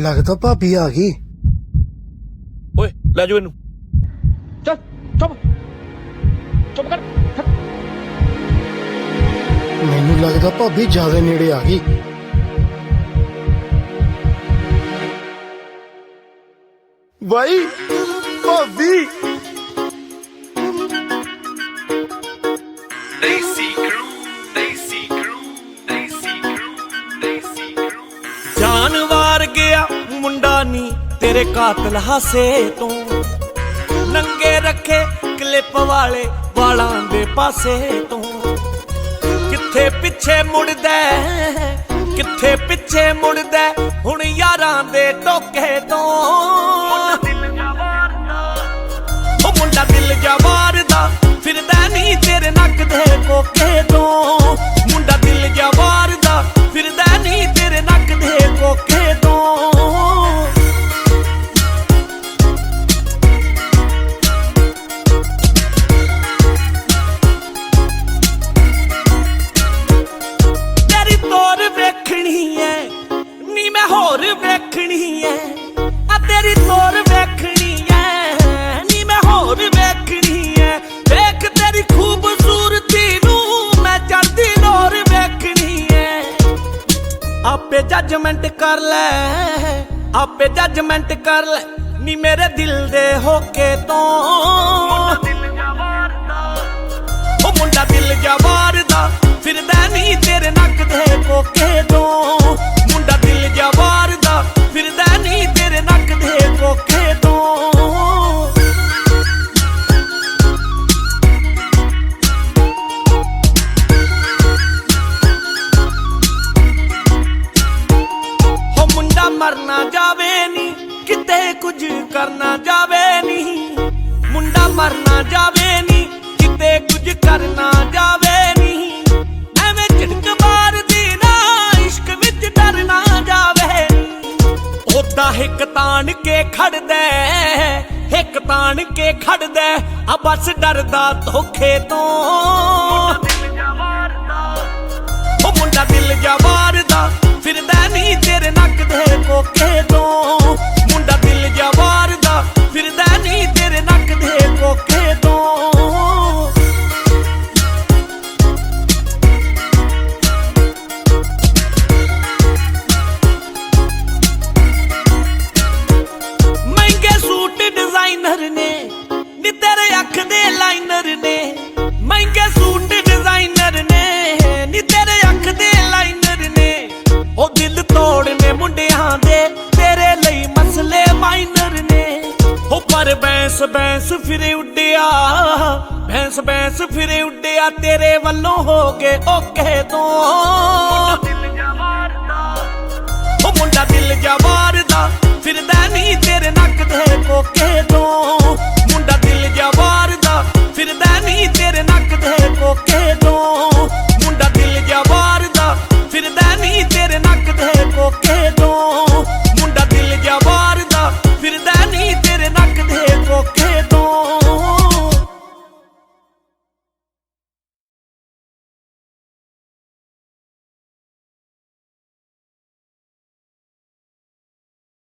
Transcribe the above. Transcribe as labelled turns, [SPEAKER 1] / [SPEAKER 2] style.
[SPEAKER 1] लगता भाभी आ गई।
[SPEAKER 2] ओए ले जाओ इनू।
[SPEAKER 3] चल चुप चुप कर।
[SPEAKER 1] मैनू लगता भाभी ज्यादा नेड़े आ गई। भाई भाभी
[SPEAKER 2] जान वार गया मुंडा नी तेरे कातल हासे तो नंगे रखे क्लिप वाले वालां दे पासे तो किथे पिछे मुड़दा किथे पिछे मुड़दा हुण यारां दे टोके तो मुंडा दिल जा वारदा फिरदा नी तेरे नक दे कोके तो मुंडा दिल जा वारदा फिरदा नी तेरे नक दे कोके तो तेरी तोर वेखनी है नी मैं होर वेखनी है आ तेरी तोर वेखनी है नी मैं होर वेखनी है देख तेरी खूबसूरती नू मैं चढ़दी नोर वेखनी है आपे जजमेंट कर ले आपे जजमेंट कर ले नी मेरे दिल दे होके तो ओ मुंडा दिल जा वारदा फिरदा नी तेरे नक दे कोके तो मुंडा दिल जा वारदा फिरदा नी तेरे नक दे कोके तो हो मुंडा मरना जावे नी किते कुछ करना जावे नी मुंडा मरना जावे नी किते कुछ करना जावे नी एवें झिड़क मारदी ना इश्क विच डरना जावे नी ओदा हिक तान के खड़दा हिक तान के खड़दा आ बस डरदा धोखे तो ओ मुंडा दिल जा वारदा फिरदा नी तेरे नक दे कोके तो मुंडा दिल जा वारदा फिरदा नी तेरे नक दे कोके तो महंगे सूट डिजाइनर ने नी तेरे अख दे लाइनर ने महंगे सूट डिजाइनर ने नी तेरे अख दे लाइनर ने ओ दिल तोड़ने मुंडियां दे तेरे लई मसले माइनर ने ओ पर बैंस बैंस फिरे उड्डिया बैंस बैंस फिरे उड्डिया तेरे वल्लों हो गए ओके तो ओ मुंडा दिल जा वारदा फिरदा नी तेरे नक दे कोके तो मुंडा